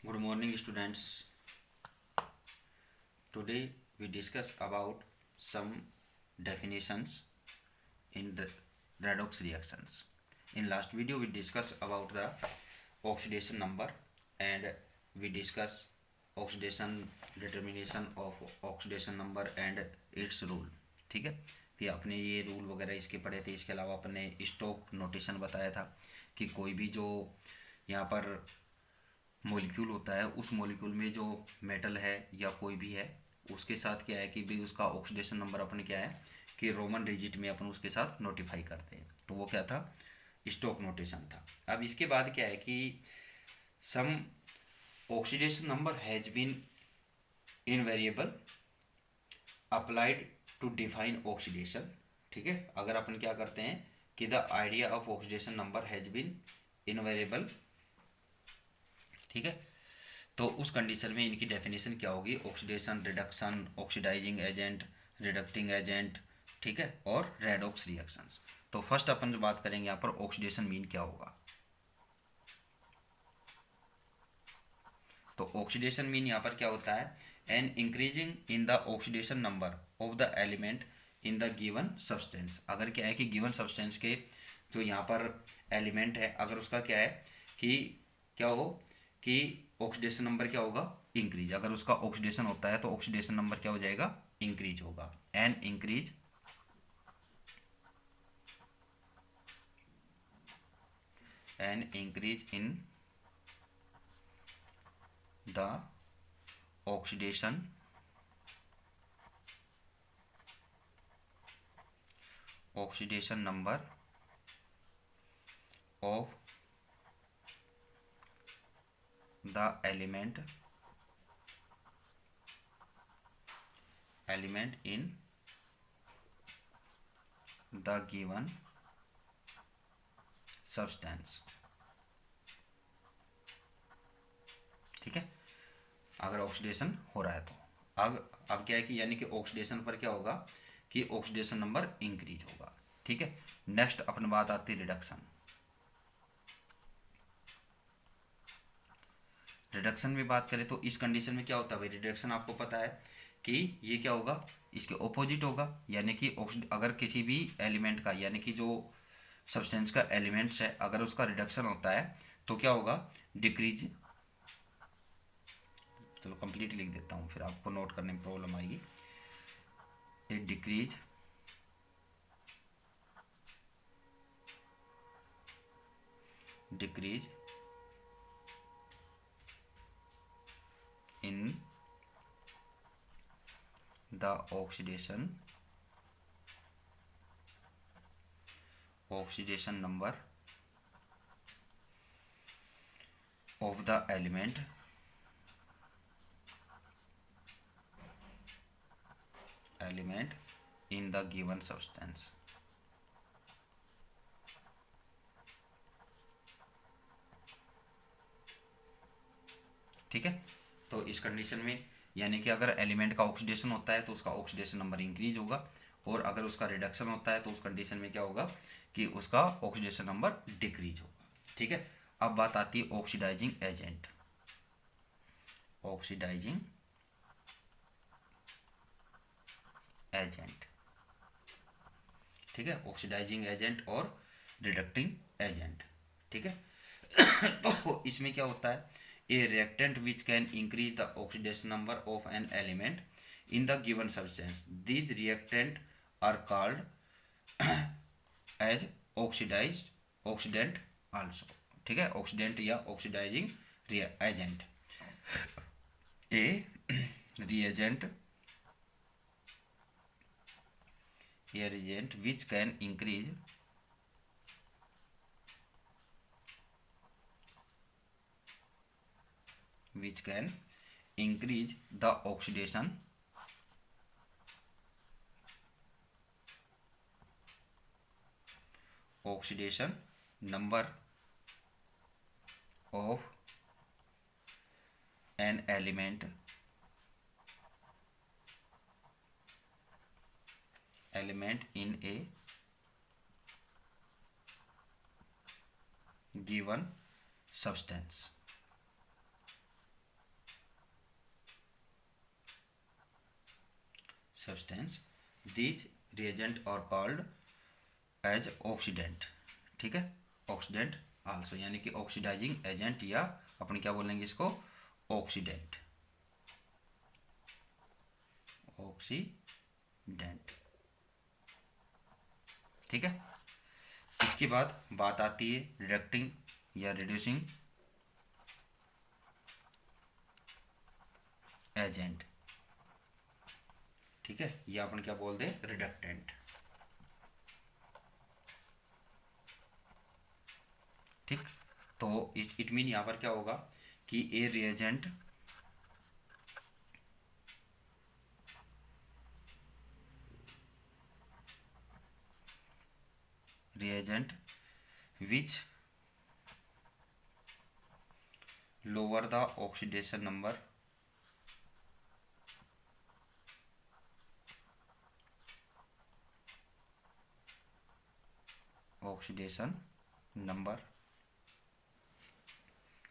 Good morning, students. Today we discuss about some definitions in the redox reactions. In last video we discussed about the oxidation number and we discuss oxidation determination of oxidation number and its rule. ठीक है, कि आपने ये rule वगैरह इसके पढ़े थे. इसके अलावा आपने स्टोक नोटेशन बताया था कि कोई भी जो यहाँ पर मॉलिक्यूल होता है उस मॉलिक्यूल में जो मेटल है या कोई भी है उसके साथ क्या है कि भी उसका ऑक्सीडेशन नंबर अपन क्या है कि रोमन डिजिट में अपन उसके साथ नोटिफाई करते हैं. तो वो क्या था, स्टोक नोटेशन था. अब इसके बाद क्या है कि some oxidation number has been invariable applied to define oxidation. ठीक है, अगर अपन क्या करते हैं कि the idea of oxidation number has been invariable. ठीक है, तो उस कंडीशन में इनकी डेफिनेशन क्या होगी, oxidation, reduction, oxidising agent, reducing agent. ठीक है, और रेडॉक्स रिएक्शंस. तो फर्स्ट अपन जो बात करेंगे यहाँ पर ऑक्सीडेशन मीन क्या होगा. तो ऑक्सीडेशन मीन यहाँ पर क्या होता है, an increasing in the oxidation number of the element in the given substance. अगर क्या है कि गिवन सब्सटेंस के जो यहाँ पर एलिमेंट है अगर उसका क्या है कि क्या हो कि ऑक्सीडेशन नंबर क्या होगा, इंक्रीज. अगर उसका ऑक्सीडेशन होता है तो ऑक्सीडेशन नंबर क्या हो जाएगा, इंक्रीज होगा. N increase in the oxidation number of the element in the given substance. ठीक है, अगर ऑक्सीडेशन हो रहा है तो अब क्या है कि यानी कि ऑक्सीडेशन पर क्या होगा कि ऑक्सीडेशन नंबर इंक्रीज होगा. ठीक है, नेक्स्ट अपन बात आती है रिडक्शन. रिडक्शन में बात करें तो इस कंडीशन में क्या होता है भाई, रिडक्शन आपको पता है कि ये क्या होगा, इसके ऑपोजिट होगा. यानी कि अगर किसी भी एलिमेंट का यानी कि जो सब्सटेंस का एलिमेंट्स है अगर उसका रिडक्शन होता है तो क्या होगा, डिक्रीज. चलो कंप्लीट लिख देता हूँ फिर आपको नोट करने में प्रॉब्लम आएगी. ए decrease in the oxidation number of the element in the given substance. ठीक है, तो इस कंडीशन में यानी कि अगर एलिमेंट का ऑक्सीडेशन होता है तो उसका ऑक्सीडेशन नंबर इंक्रीज होगा और अगर उसका रिडक्शन होता है तो उस कंडीशन में क्या होगा कि उसका ऑक्सीडेशन नंबर डिक्रीज होगा. ठीक है, अब बात आती है ऑक्सीडाइजिंग एजेंट. ठीक है, ऑक्सीडाइजिंग एजेंट और रिडक्टिंग एजेंट. ठीक है, तो इसमें क्या होता है, a reactant which can increase the oxidation number of an element in the given substance. These reactant are called as oxidant also. ठीक है, ऑक्सीडेंट या oxidising agent. A reagent which can increase the oxidation number of an element in a given substance. substance. These reagent are called as oxidant. ठीक है, oxidant also, यानी कि oxidising agent, या अपन क्या बोलेंगे इसको, ऑक्सीडेंट, ऑक्सीडेंट। ठीक है, इसके बाद बात आती है रिडक्टिंग या रिड्यूसिंग एजेंट। ठीक है, ये अपन क्या बोल दे, रिडक्टेंट। ठीक, तो इट मीन यहाँ पर क्या होगा कि ए reagent which lower the oxidation number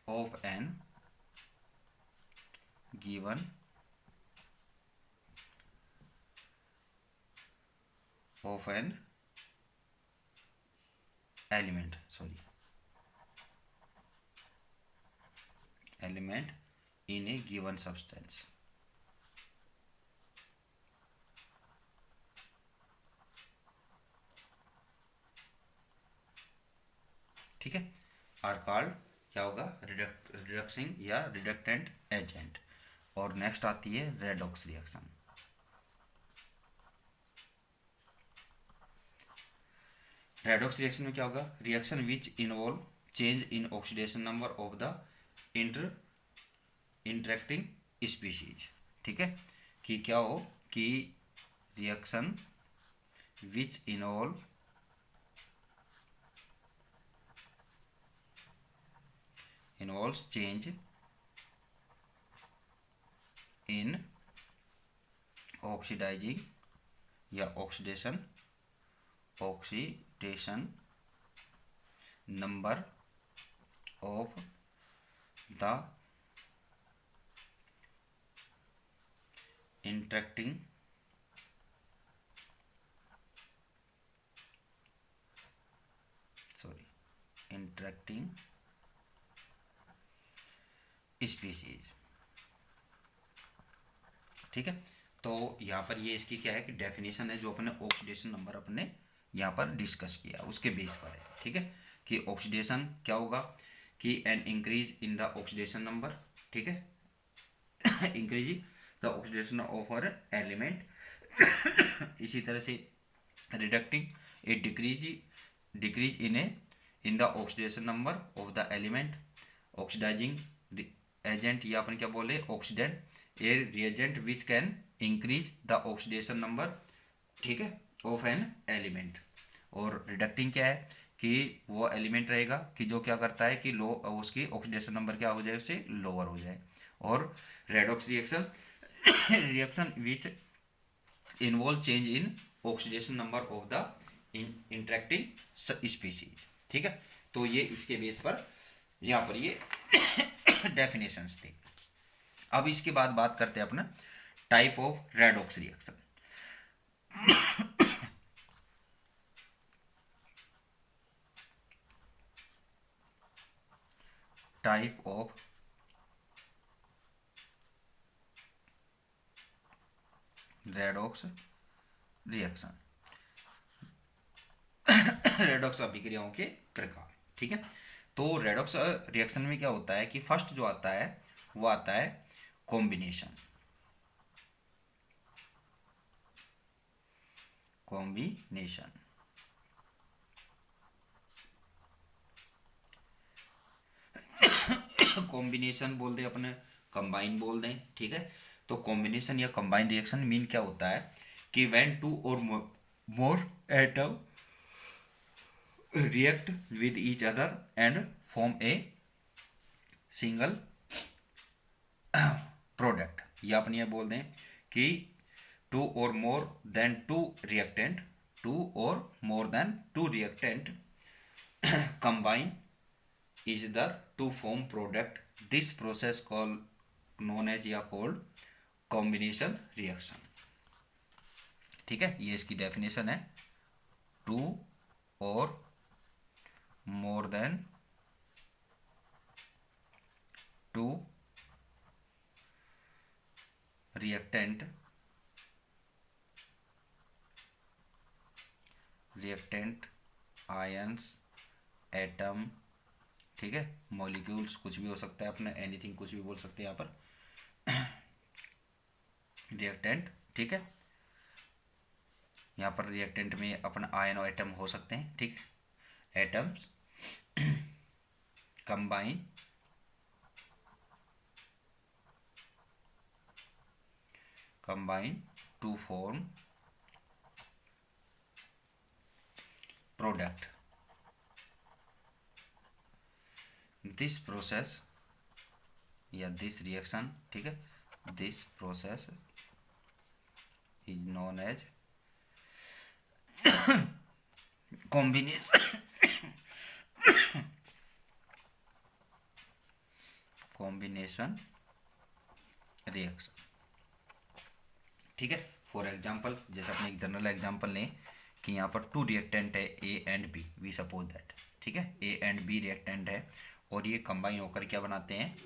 of an given element in a given substance. ठीक है, आर कॉल्ड क्या होगा, रिडक्सिंग या रिडक्टेंट एजेंट। और नेक्स्ट आती है रेडॉक्स रिएक्शन। रेडॉक्स रिएक्शन में क्या होगा, reaction which involve change in oxidation number of the interacting species. ठीक है, कि क्या हो कि reaction which involve change in oxidizing या oxidation number of the interacting species. ठीक है, तो यहाँ पर ये इसकी क्या है कि डेफिनेशन है, जो अपने ऑक्सीडेशन नंबर अपने यहाँ पर डिस्कस किया उसके बेस पर है। ठीक है, कि ऑक्सीडेशन क्या होगा कि an increase in the oxidation number. ठीक है, increase the oxidation of our element. इसी तरह से reducing a decrease in the oxidation number of the element. Oxidizing agent या अपन क्या बोले, oxidant, a reagent which can increase the oxidation number. ठीक है, ऑफ एन एलिमेंट। और रिडक्टिंग क्या है कि वो एलिमेंट रहेगा कि जो क्या करता है कि लो, उसकी ऑक्सीडेशन नंबर क्या हो जाए, उससे लोअर हो जाए। और redox reaction which involve change in oxidation number of the interacting species. ठीक है, तो ये इसके बेस पर यहाँ पर ये डेफिनेशंस थे। अब इसके बाद बात करते हैं अपना type of redox reaction. Type of redox reaction, redox अभिक्रियाओं के प्रकार। ठीक है, तो रेडॉक्स रिएक्शन में क्या होता है कि फर्स्ट जो आता है वो आता है कॉम्बिनेशन। कॉम्बिनेशन बोल दे अपने, कंबाइन बोल दें। ठीक है, तो कॉम्बिनेशन या कंबाइन रिएक्शन मीन क्या होता है कि व्हेन टू और मोर atom react with each other and form a single product। या अपन ये बोल दें कि टू और more than two reactant combine each other to form product। this process known as या called combination reaction। ठीक है, ये इसकी डेफिनेशन है, 2 और more then 2 reactant ions atom, ठीक है, मॉलिक्यूल्स, कुछ भी हो सकता है अपना, एनीथिंग, कुछ भी बोल सकते हैं यहाँ पर, रिएक्टेंट, ठीक है, यहाँ पर रिएक्टेंट में अपना आयन और एटम हो सकते हैं, ठीक, atoms combine to form product. This process या this reaction, ठीक है, this process is known as combination reaction, ठीक है। फॉर एग्जाम्पल, जैसे अपने एक जनरल एग्जाम्पल लें कि यहाँ पर 2 रिएक्टेंट है A and B, we suppose that, ठीक है, ए एंड बी रिएक्टेंट है और ये कंबाइन होकर क्या बनाते हैं,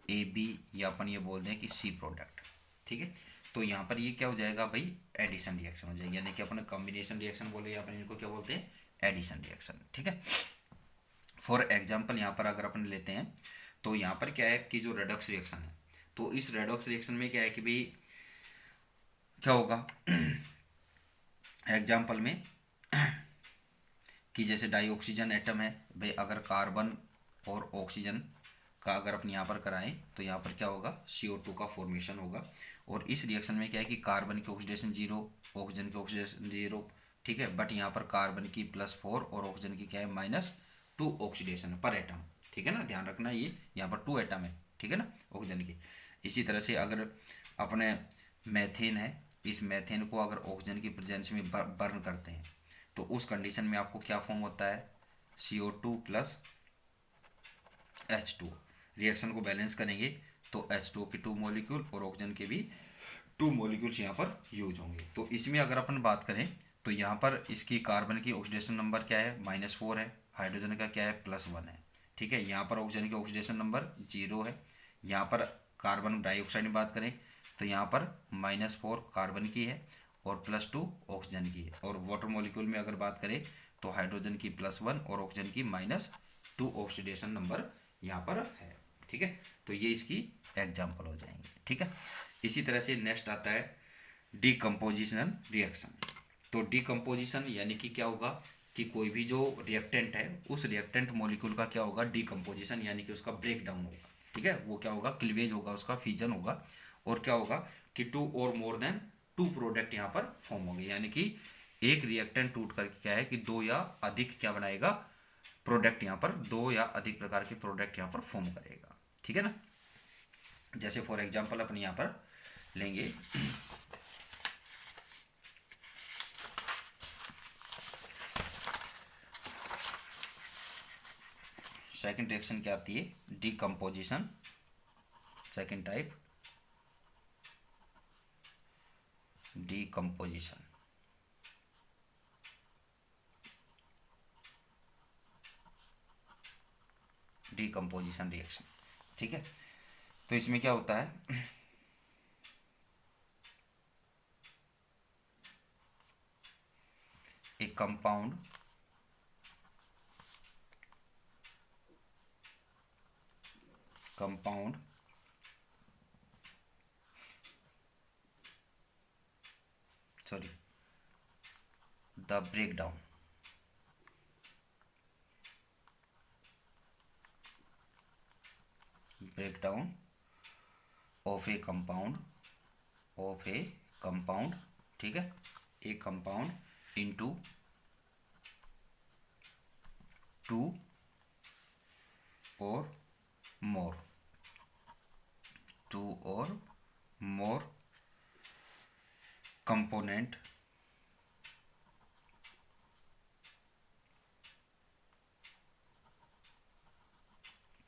ए बी, या अपन ये बोल दें कि सी प्रोडक्ट, ठीक है। तो यहाँ पर ये क्या हो जाएगा भाई, एडिशन रिएक्शन हो जाएगी, यानी कि अपन कॉम्बिनेशन रिएक्शन बोले या अपन इनको क्या बोलते हैं, एडिशन रिएक्शन, ठीक है। फॉर एग्जाम्पल यहाँ पर अगर अपन लेते हैं तो यहाँ पर क्या है कि जो रेडॉक्स रिएक्शन है, तो इस रेडॉक्स रिएक्शन में क्या है कि भाई क्या होगा एग्जाम्पल में कि जैसे डाइऑक्सीजन एटम है भाई, अगर कार्बन और ऑक्सीजन का अगर अपन यहाँ पर कराएं तो यहाँ पर क्या होगा, CO2 का फॉर्मेशन होगा। और इस रिएक्शन में क्या है कि कार्बन की ऑक्सीडेशन 0, ऑक्सीजन की ऑक्सीडेशन 0, ठीक है, बट यहाँ पर कार्बन की +4 और ऑक्सीजन की क्या है -2 ऑक्सीडेशन पर एटम, ठीक है ना, ध्यान रखना ये यहाँ पर 2 एटम है, ठीक है ना, ऑक्सीजन की। इसी तरह से अगर अपने मैथेन है, इस मैथेन को अगर ऑक्सीजन की प्रेजेंस में बर्न करते हैं तो उस कंडीशन में आपको क्या फॉर्म होता है, CO2 + H2। रिएक्शन को बैलेंस करेंगे तो H2 के 2 मॉलिक्यूल और ऑक्सीजन के भी 2 मॉलिक्यूल्स यहाँ पर यूज होंगे। तो इसमें अगर अपन बात करें तो यहाँ पर इसकी कार्बन की ऑक्सीडेशन नंबर क्या है, -4 है, हाइड्रोजन का क्या है, +1 है, ठीक है। यहाँ पर ऑक्सीजन की ऑक्सीडेशन नंबर 0 है। यहाँ पर कार्बन डाइऑक्साइड में बात करें तो यहाँ पर -4 कार्बन की है और +2 ऑक्सीजन की है। और वाटर मॉलिक्यूल में अगर बात करें तो हाइड्रोजन की +1 और ऑक्सीजन की -2 ऑक्सीडेशन नंबर यहाँ पर है, ठीक है। तो ये इसकी एग्जाम्पल हो जाएंगे, ठीक है। इसी तरह से नेक्स्ट आता है डीकम्पोजिशन रिएक्शन। तो डीकम्पोजिशन यानी कि क्या होगा कि कोई भी जो रिएक्टेंट है उस रिएक्टेंट मॉलिक्यूल का क्या होगा, डीकम्पोजिशन, यानी कि उसका ब्रेक डाउन होगा, ठीक है। वो क्या होगा, क्लीवेज होगा, उसका फ्यूजन होगा, और क्या होगा कि 2 और मोर देन 2 प्रोडक्ट यहाँ पर फॉर्म होंगे, यानी कि एक रिएक्टेंट टूट करके क्या है कि 2 या अधिक क्या बनाएगा, प्रोडक्ट यहाँ पर 2 या अधिक प्रकार के प्रोडक्ट यहाँ पर फॉर्म करेगा, ठीक है ना। जैसे फॉर एग्जांपल अपन यहाँ पर लेंगे सेकंड रिएक्शन क्या आती है, decomposition, second type decomposition. Decomposition reaction, ठीक है। तो इसमें क्या होता है, एक compound sorry the breakdown of a compound, ठीक है, a compound into 2 or more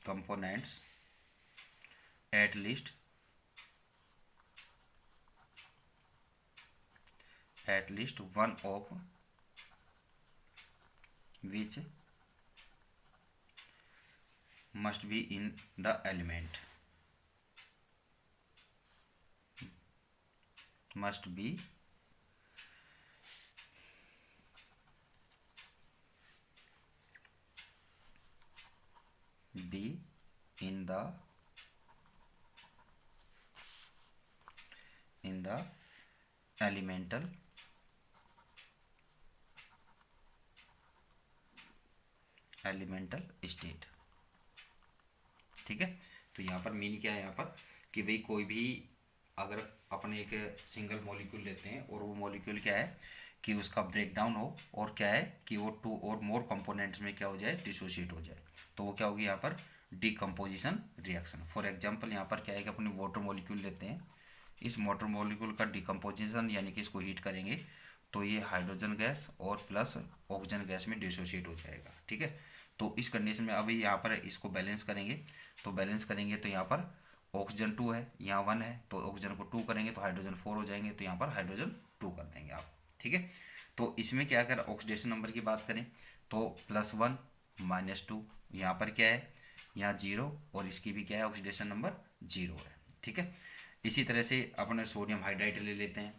components at least at least one of which must be in the element, must be in the elemental state. ठीक है, तो यहाँ पर mean क्या है यहाँ पर कि भाई कोई भी अगर अपन एक सिंगल मॉलिक्यूल लेते हैं और वो मॉलिक्यूल क्या है कि उसका ब्रेक डाउन हो और क्या है कि वो टू और मोर कंपोनेंट्स में क्या हो जाए, डिसोशिएट हो जाए, तो वो क्या होगी यहाँ पर डिकम्पोजिशन रिएक्शन। फॉर एग्जांपल यहाँ पर क्या है कि अपने वाटर मॉलिक्यूल लेते हैं, इस वाटर मॉलिक्यूल का डिकम्पोजिशन यानी कि इसको हीट करेंगे तो ये हाइड्रोजन गैस और प्लस ऑक्सीजन गैस में डिसोशिएट हो जाएगा। ठीक है, तो इस कंडीशन में अभी यहाँ पर इसको बैलेंस करेंगे, तो बैलेंस करेंगे तो यहाँ पर ऑक्सीजन 2 है, यहाँ 1 है, तो ऑक्सीजन को 2 करेंगे तो हाइड्रोजन 4 हो जाएंगे, तो यहाँ पर हाइड्रोजन 2 कर देंगे आप। ठीक है, तो इसमें क्या अगर ऑक्सीडेशन नंबर की बात करें तो +1 -2, यहाँ पर क्या है, यहाँ 0 और इसकी भी क्या है ऑक्सीडेशन नंबर 0 है। ठीक है, इसी तरह से अपने सोडियम हाइड्राइड ले लेते हैं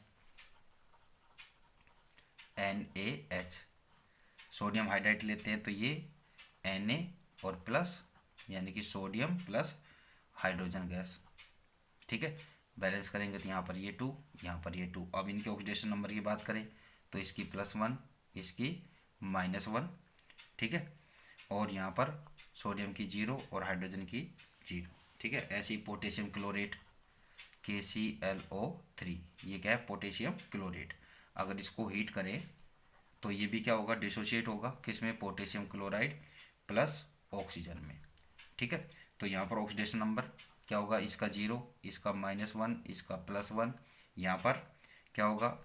NaH, सोडियम हाइड्राइड लेते हैं तो ये Na और प्लस यानी कि सोडियम प्लस हाइड्रोजन गैस। ठीक है, बैलेंस करेंगे तो यहाँ पर ये 2, यहाँ पर ये 2। अब इनके ऑक्सीडेशन नंबर की बात करें तो इसकी +1, इसकी -1। ठीक है, और यहाँ पर सोडियम की 0 और हाइड्रोजन की 0। ठीक है, ऐसे ही पोटेशियम क्लोरेट KClO3, ये क्या है पोटेशियम क्लोरेट, अगर इसको हीट करें तो ये भी क्या होगा, डिसोशिएट होगा, किसमें, पोटेशियम क्लोराइड प्लस ऑक्सीजन में। ठीक है, तो यहाँ पर ऑक्सीडेशन नंबर क्या होगा, इसका 0, इसका -1, इसका +1, यहाँ पर क्या होगा,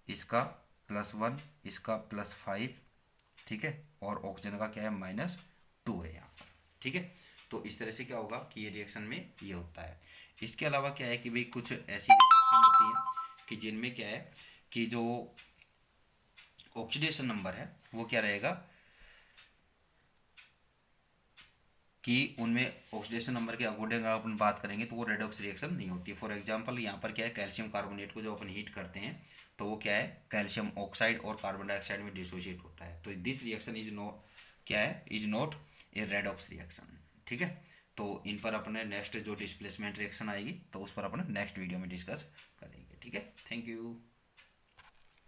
इसका +1, इसका +5। ठीक है, और ऑक्सीजन का क्या है -2 है यहाँ पर। ठीक है, तो इस तरह से क्या होगा कि ये रिएक्शन में ये होता है। इसके अलावा क्या है कि भाई कुछ ऐसी रिएक्शन होती है कि जिनमें क्या है कि जो ऑक्सीडेशन नंबर है वो क्या रहेगा कि उनमें ऑक्सीडेशन नंबर के अकॉर्डिंग अगर अपन बात करेंगे तो वो रेडॉक्स रिएक्शन नहीं होती। फॉर एग्जांपल यहाँ पर क्या है, कैल्शियम कार्बोनेट को जो अपन हीट करते हैं तो वो क्या है कैल्शियम ऑक्साइड और कार्बन डाइऑक्साइड में डिसोशिएट होता है, तो दिस रिएक्शन इज नो क्या है, is not a redox reaction. ठीक है, तो इन पर अपने नेक्स्ट जो डिस्प्लेसमेंट रिएक्शन आएगी तो उस पर अपन नेक्स्ट वीडियो में डिस्कस करेंगे। ठीक है, थैंक यू।